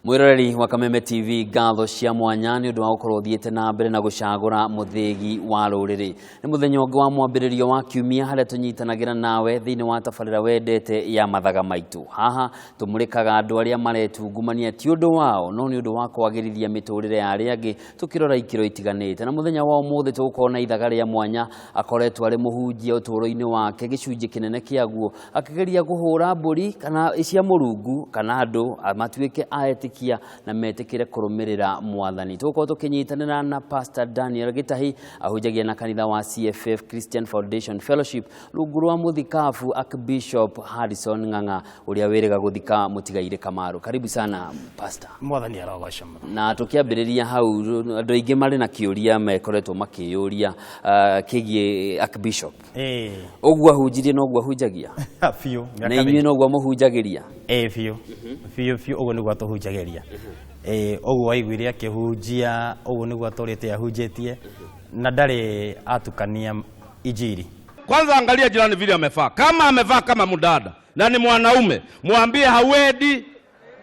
Mwiroreri wa Kameme TV ngatho cia mwanya ni undu wa gukorwo thiete na mbere na gucagura muthegi wa ruriri. Ni muthenya ungi wa mwambiririo wa kiumia haria tunyitanagira nawe thiini wa tabarira wendete ya Mathaga Maitu. Haha tumurikaga andu aria maretungumania ti undu wao no ni undu wa kwagirithia miturire ya aria angi tukirora ikiro itiganite. Na muthenya wa umuthi tugukorwo na ithaga ria mwanya akoretwo ari muhunjia uturo-ini wake gicunji kinene kiaguo akigeria guhura mburi kana cia murungu kana andu amatuike aeti na metekire kurumirira mwathani. Tuko tukinyitanira na Pastor Daniel Gitahi ahunjagia na kanitha wa CFF Christian Foundation Fellowship rungu rwa muthikafu Archbishop Harrison Ng'ang'a uria wiriga guthika mutigaire Kamaru. Karibu sana Pastor. Mwathani arogocwa. Na tukiambiriria hau andu aingi mari na kiuria mekoretwo makiyuria kigie Archbishop. Ogwa hunjirie no gwa hunjagia. Fiu. Na inyu no gwa muhunjagiria. Fiu. Fiu ogwo ni gwa tuhunjagiria. Ogwo waiguire akihunjia ogwo ni gwa torete ahunjetie na ndari atukania injili. Kwanza angalia jirani vile amevaa. Kama amevaa kama mdada na ni mwanaume, mwambie hawedi.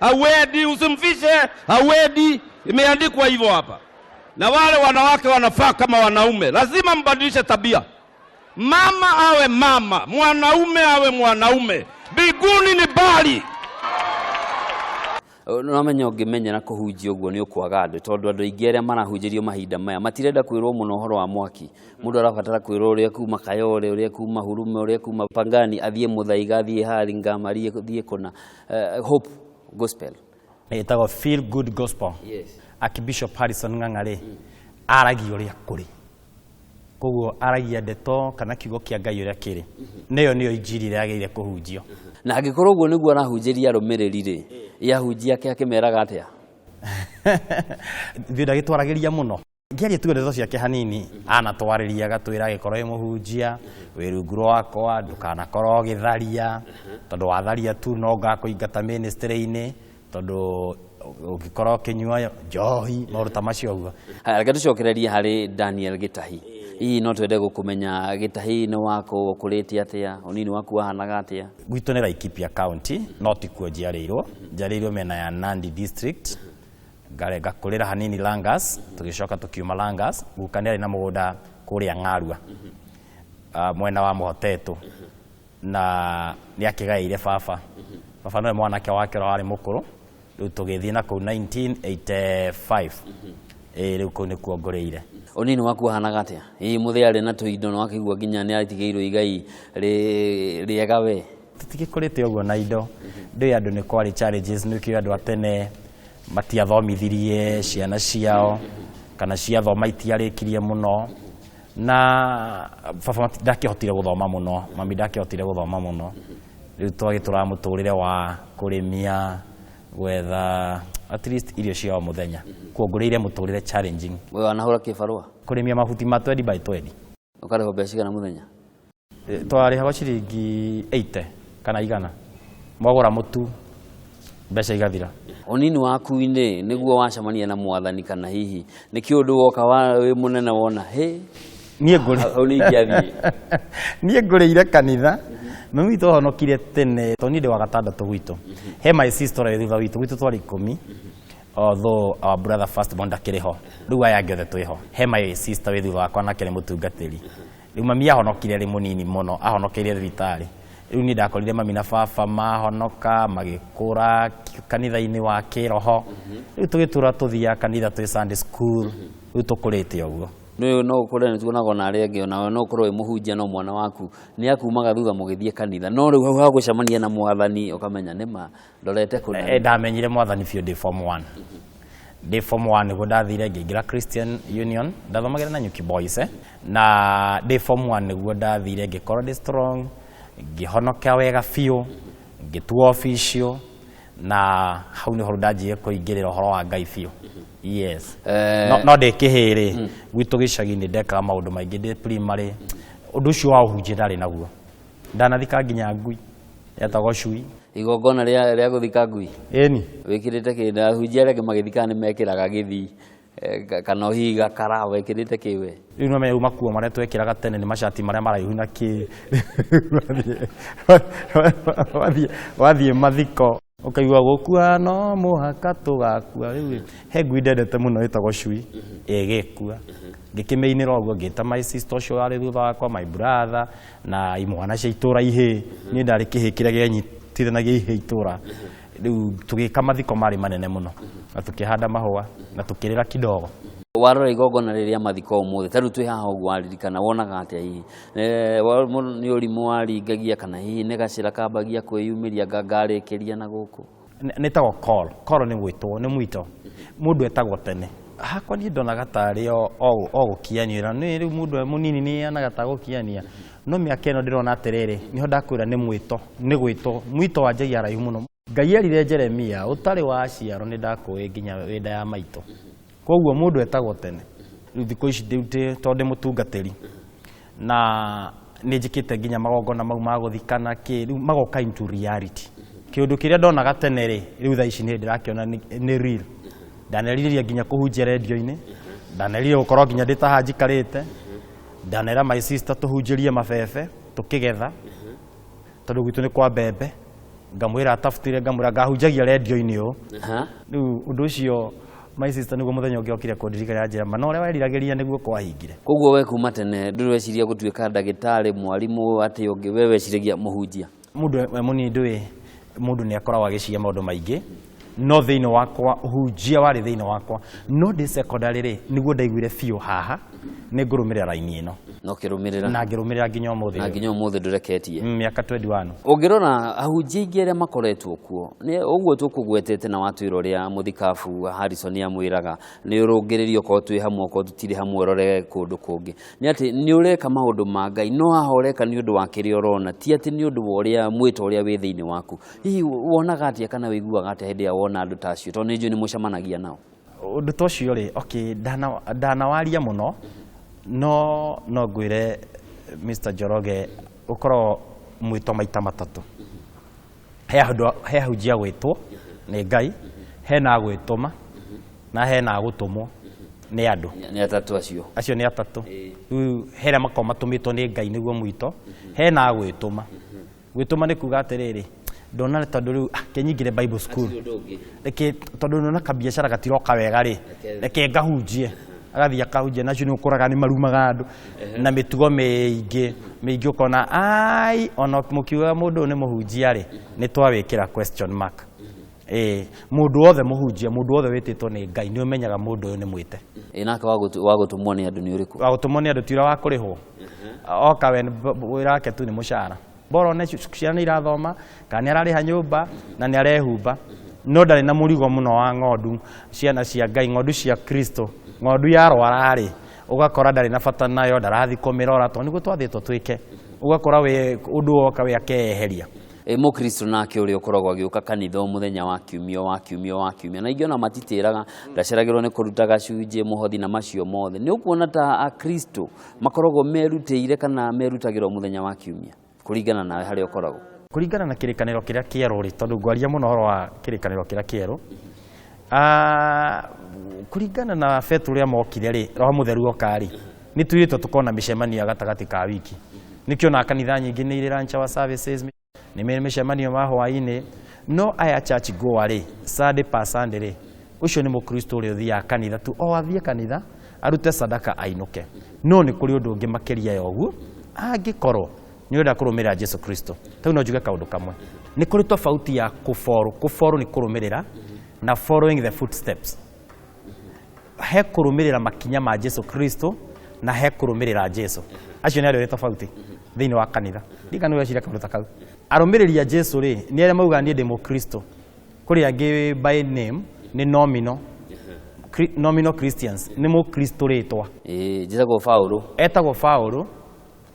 Hawedi, usimfishe, hawedi. Imeandikwa hivyo hapa. Na wale wanawake wanafaa kama wanaume, lazima mbadilishe tabia. Mama awe mama, mwanaume awe mwanaume. Biguni ni bali. Namenya ungimenya na kuhunjia uguo ni ukwaga andu tondu andu aingi aria marahunjirio mahinda maya matirenda kwirwo muno horo wa mwaki. Mundu arabatara kwirwo uria kuma Kayole, uria kuma Hurume, uria kuma Pangani, athie Muthaiga, athie Haringa, Marie, athie kuna Hope Gospel. Itago Feel Good Gospel. Yes. Archbishop Harrison Ng'ang'a aragia uria kuri. Koguo aragia ndeto kana kiugo kia Ngai uria kiri. Neyo niyo injili ria yageire kuhunjio. Na angikorwo uguo niguo arahunjiria arumiriri ri yahunjia yake akimeraga atia? Thio ndagitwaragiria muno. Ngiaria tu ndeto ciake hanini anatwariria gatwira gikorwo imuhunjia wirungu rwakwa ndukanakorwo githaria tondu watharia tu no ngakuingata ministry-ini tondu ugikorwo kinyua njohi maruta macio uguo. Reke tucokererie hari Daniel Gitahi. Ii no twende gukumenya Gitahi ni wako ukurite atia, unini waku wahanaga atia? Gwitu ni Laikipia County, no tikuo njiarirwo mena ya Nandi District. Ngarenga kurira hanini Langas, tugicoka tukiuma Langas, gukanira na mugunda kuria Ng'arua. Mwena wa Muhotetu. Na ni akigaire baba. Baba no mwanake wake wari mukuru. Riu tugithii na ku 1985. Riu ku ni kuongoreire. Unini waku wahanaga atia? Ii muthiari na tuindo no akigua nginya ni aritigeirwo igai riega we. Tutigikurite uguo na indo. Ndi andu ni kwari challenges ni kio andu atene matiathomithirie ciana ciao kana ciathoma itiarikirie muno na baba ndakihotire guthoma muno, mami ndakihotire guthoma muno. Riu twagitura muturire wa kurimia wetha at least irio ciao muthenya kuongoreire muturire challenging. We wanahura kibarua kurimia mahuti ma 20 by 20 ukariho mbeca kana muthenya? Twarihaga ciringi 80 kana igana mwagura mutu mbeca igathira. Unini waku ine niguo wacamania na mwathani kana hihi ni kiundu woka wi munene wona he nie nguri uningiathie nie nguriire kanitha mami to honokire tene to ni de wa gatandatu gwitu he my sister ri thutha witu twari 10 although our brother first born ndakiriho riu aya ngiothe twiho he my sister wi thutha wakwa nake ni mutungatiri riu mami ahonokire ri munini muno ahonokeire thibitari riu ni ndakorire mami na baba mahonoka magikura kanitha-ini wa kiroho riu tugitura tuthia kanitha twi Sunday school riu tukurite uguo no ukore ni tuonaga na aria angi ona no ukorwo muhunjia no mwana waku ni akumaga thutha mugithie kanitha no riu hau hagucamania na mwathani ukamenya nima ndorete kuna ndamenyire mwathani bio day form 1 day form 1 niguo ndathire ngira Christian Union ndathomagira na Nyuki Boys na day form 1 niguo ndathire ngikorwo ndi strong ngihonoka wega bio ngituo official na hau ni horo ndajie kuingirira horo wa Ngai bio. Yes. No ndikihiri gwitu gicagi-ini ndekaga maundu maingi ndi primary undu ucio wa uhunjia ndari naguo ndanathika nginya ngui yetagwo cui igongona ria guthika ngui eni wikirite kinda hunjia aria magithika ni mekiraga githi kana higa kara wekirite kiwe riu no meuma kuo maria twekiraga tene ni mashati maria maraihu na ki wathie mathiko Ukaigua gukua no muhaka tugakua riu he ngwindendete muno itagwo cui egekua ngikimeinira uguo ngita my sister ucio ari thutha wakwa my brother na imwana cia itura ihe ni ndari kihikire genyitithanagia ihe itura riu tugika mathiko mari manene muno na tukihanda mahua na tukirira kidogo warora igongona riria mathiko umuthi taru twi haha uguo aririkana wonaga atia hihi ni urimu waringagia kana hihi ni gacira kambagia kwiyumiria ngarikiria na guku nitagwo call ni gwitwo ni mwito mundu etagwo tene hakwa ni ndonaga tari o gukianira ni riu mundu munini ni anaga ta gukiania no miaka ino ndirona atiriri niho ndakwira ni mwito ni gwitwo mwito wanjagia raihu muno Ngai erire Jeremia utari wa ciaro ni ndakuwi nginya wenda ya maito koguo mundu etagwo tene riu thikũ ici ndute tonde mutungatiri na ni njikite nginya magongona mau ma guthikana ki riu magoka into reality kiundu kiria ndonaga tene ri riu thaa ici ni ndirakiona ni real ndaneriria nginya kuhunjia radio-ini ndaneriria gukorwo nginya nditaha njikarite ndanera my sister tuhunjirie mabebe tukigetha tondu gwitu ni kwa mbembe ngamwira atafutire ngamwira ngahunjagia radio-ini u riu undu ucio my sister niguo muthenya ungi okire kundirikana ya njira mana uria weriragiria niguo kwahingire koguo we kuma tene ndurweciria gutuika ndagitari mwarimu ati ungi we weciragia muhunjia mundu munini ndui mundu ni akoragwo agicia maundu maingi no thiini wakwa hunjia wari thiini wakwa no ndi secondary ri niguo ndaiguire fiu haha ni ngurumirira raini ino no kirumirira na ngirumirira nginya umuthi na nginya umuthi ndureketie miaka 21 ungirona ahunjia ingi aria makoretwo kuo ni uguo tukugwetete na watwiro ria muthikabu Harrison amwiraga ni urungiririo ko twi hamwe ko tutiri hamwe rore kundu kungi ni ati ni ureka maundu ma Ngai no haha ureka ni undu wa kiria urona ti ati ni undu wa uria mwito uria wi thiini waku hihi wonaga atia kana wiguaga atia hindi ya wona andu tacio to ni njui ni mucemanagia nao undu tocio ri okay dana waria muno no ngwire Mr. Njoroge ukoro mwito maita matatu he hunjia gwitwo ni Ngai hena gwituma na hena gutumwo ni andu ni atatu acio ni atatu riu hera makoma tumitwo ni Ngai niguo mwito hena gwituma ni kuga atiriri ndona tondu riu kenyingire Bible school reke tondu nona kabiacara gatiroka wega ri reke ngahunjie agathia kahunjia nacio ni ukuraga ni marumaga andu na mitugo meingi ukona ai ona mukiuga mundu ni muhunjia ri ni twawikira question mark mundu wothe muhunjia mundu wothe wititwo ni Ngai ni umenyaga mundu uyu ni mwite nake wagutumwo ni andu ni uriku wagutumwo ni andu tira wa kurihwo oka we wira wake tu ni mushara boro ne ciana irathoma kana arariha nyumba na ni arehumba no ndari na murigo muno wa ng'ondu ciana cia Ngai ng'ondu cia Kristo ng'ondu ya rwarari ugakora ndari na bata nayo ndarathi kumirora to niguo twathitwo twike ugakora we undu woka we akeheria mukristo nake uri ukoragwo agiuka kanitha muthenya wa kiumia na ingiona matitiraga ndaceragirwo ni kuruta gacunjĩ muhothi na macio mothe ni ukuona ta akristo makoragwo merutĩire kana merutagirwo muthenya wa kiumia kuringana nawe hari ukoragwo kuringana na kirikaniro kiria kieru ri tondu ngwaria muno horo wa kirikaniro kiria kieru kuringana na fetu ria mokire ri roho mutheru okari ni tuirito tukona micemania gatagati ka wiki nikio na kanitha nyingi ni ire rancha wa services ni micemania ma hwaini no aya church go ri Sunday pa Sunday ri ucio ni mukristo uri uthia kanitha tu o athie kanitha arute sadaka ainuke no ni kuri undu ungi makiria yogu angikorwo ni unda kurumirira Jesu Kristo tau no njuge kaundu kamwe ni kuri tofauti ya kuforu ni kurumirira na following the footsteps he kurumirira makinya ma Jesu Kristo na he kurumirira Jesu acio ni ari tofauti thiini wa kanitha ndikanu wecira kaundu takau arumiriria Jesu ri ni aria mauga ni ndi mukristo kuri angi by name ni nominal Christians ni mukristo ritwa njitagwo Paulo etagwo Paulo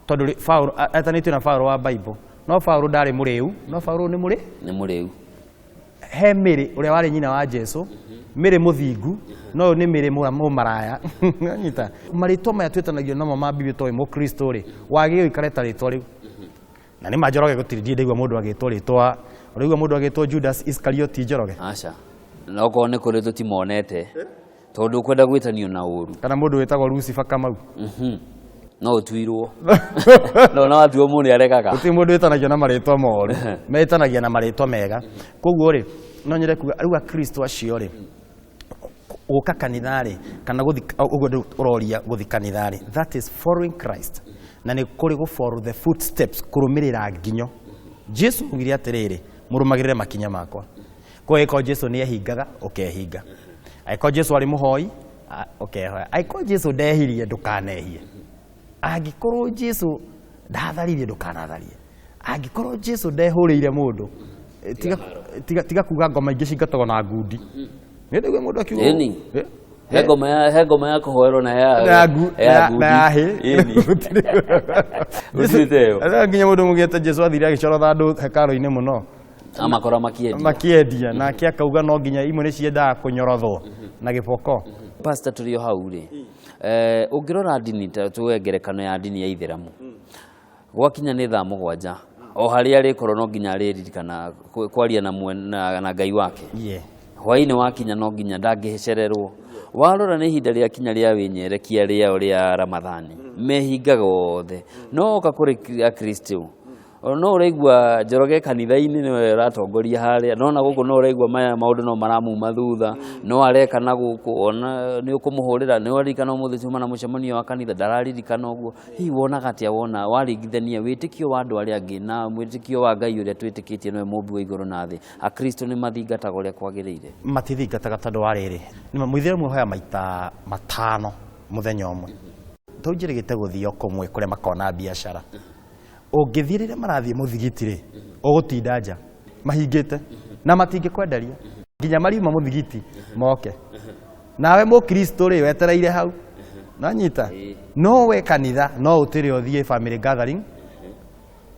tondu Paulo atanitwe na Paulo wa Bible no Paulo ndari muriu no Paulo ni muriu he miri uria wari nyina wa Jesu miri muthingu no ni miri mumaraya nyita maritwa maya twitanagio namo ma Bible toy mukristo ri wagi ikareta ritwa riu na ni Njoroge gutiri ndigwa mundu agitwo ritwa urigwa mundu agitwo Judas Iscariot Njoroge acha no ko ni kuri tutimonete tondu kwenda gwitanio na uru kana mundu wetagwo Lucifer Kamau no utuirwo no atuo mundu arekaga uti mundu etanagio na maritwa moru metanagia na maritwa mega koguo ri no nyire kuga riu akristo acio ri uka kanithari kana uguo uroria guthi kanithari that is following Christ na ni kuri go follow the footsteps kurumirira nginyo Jesu ugiri atiriri murumagirire makinya makwa ko Jesu ni ehingaga ukehinga aiko Jesu ari muhoi ukehoya aiko Jesu ndehirie ndukanehie angikorwo Jesu ndatharirie ndukanatharie angikorwo Jesu ndehurire mundu tiga kuga ngoma ingi cingatagwo na ngundi nende gwe mundu akiuga he ngoma ya kuhoerwo na ya ngundi nginya mundu mugete Jesu athire agicoro thandu hekaro-ini muno amakora makiendia na akauga no nginya imwe ni ciendaga kunyorothwo na giboko. Pastor turio hau ri ungirora dini tuwe ngerekano ya dini ya Ithiramu gwakinya ni thaa 7 o haria ari korwo no nginya aririkana kwaria na Ngai wake hwaini wakinya no nginya ndangĩcererwo warora nĩ ihinda rĩa kinya rĩa wĩnyerekia rĩa Ramathani mehingaga othe no oka kũrĩ akristo no ũraigua Njoroge kanitha-inĩ nĩwe ũratongoria harĩa no na gũkũ no ũraigua maya maũndũ no maramuma thutha no areka na gũkũ ona nĩ ũkũmũhũrĩra nĩ waririkana ũmũthĩ tuma na mũcemanio wa kanitha ndararirikana ũguo hihi wonaga atĩa wona waringithania wĩtĩkio wa andũ arĩa angĩ na wĩtĩkio wa Ngai ũrĩa twĩtĩkĩtie nĩwe mũmbi wa igũrũ na thĩ akristo nĩ mathingataga ũrĩa kwagĩrĩire matithingataga tondũ wa rĩrĩ nĩ mũithĩramu ahoya maita 5 mũthenya ũmwe tũnjĩrĩgĩte gũthiĩ kũmwe kũrĩa makona biacara ũngĩthirĩre marathie mũthigiti-rĩ ũgũtinda nja mahingĩte na matingĩkwenderia nginya mariuma mũthigiti moke nawe mũkristo-rĩ wetereire hau nanyita no we kanitha no ũtĩre ũthiĩ family gathering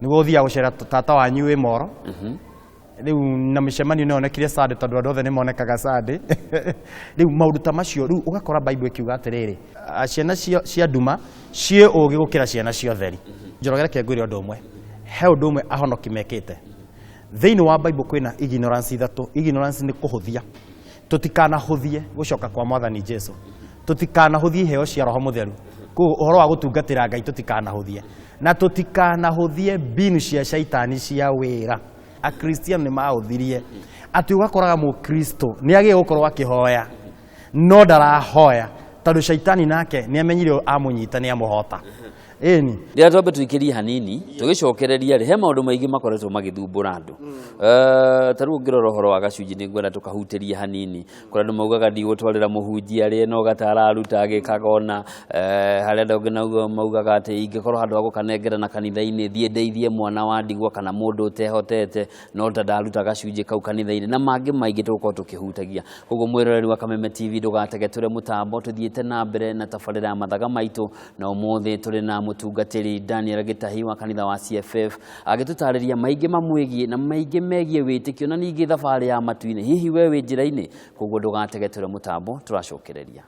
nĩguo ũthiaga gũcera tata wanyu wĩ Moro rĩu na mĩcemanio nĩyonekire Sunday tondũ andũ othe nĩmonekaga Sunday rĩu maũndũ ta macio rĩu ũgakora Bible ĩkiuga atĩrĩrĩ ciana cia nduma ciĩ ũgĩ gũkĩra ciana cia ũtheri Njoroge reke ngwĩre ũndũ ũmwe he ũndũ ũmwe ahonoki mekĩte thĩinĩ wa Bible kwĩna ignorance ithatũ ignorance nĩ kũhũthia tũtikanahũthie gũcoka kwa Mwathani Jesu tũtikanahũthie iheo cia Roho Mũtheru koguo ũhoro wa gũtungatĩra Ngai tũtikanahũthie na tũtikanahũthie mbinu cia shaitani cia wĩra akristiano nĩ mahũthirie atĩ ũgakoraga mũkristo nĩ agĩe gũkorwo akĩhoya no ndarahoya tondũ shaitani nake nĩ amenyire amũnyita nĩ amũhota eni rĩrĩa twambe tũikĩrie hanini tũgĩcokereria rĩ he maũndũ maingĩ makoretwo magĩthumbũra andũ ta rĩu ũngĩrora ũhoro wa gacunjĩ nĩ ngwenda tũkahutĩrie hanini kũrĩa andũ maugaga ndigũtwarĩra mũhunjia rĩ no gatararuta agĩkaga ona harĩa andũ angĩ maugaga atĩ ingĩkorwo handũ ha gũkanengera kanitha-inĩ thiĩ ndeithie mwana wa ndigwa kana mũndũ ũtehotete no ndaruta gacunjĩ kau kanitha-inĩ na mangĩ maingĩ tũgũkorwo tũkĩhutagia koguo mwĩroreri wa Kameme TV ndũgatege tũre mũtambo tũthiĩte na mbere na tabarĩra ya Mathaga Maitu na ũmũthĩ tũrĩ na mũtungatĩri Daniel Gitahi wa kanitha wa CFF agĩtũtarĩria maingĩ mamwĩgie na maingĩ megie wĩtĩkio na ningĩ thabarĩ ya matu-inĩ hihi we wĩ njĩra-inĩ koguo ndũgatege tũre mũtambo tũracokereria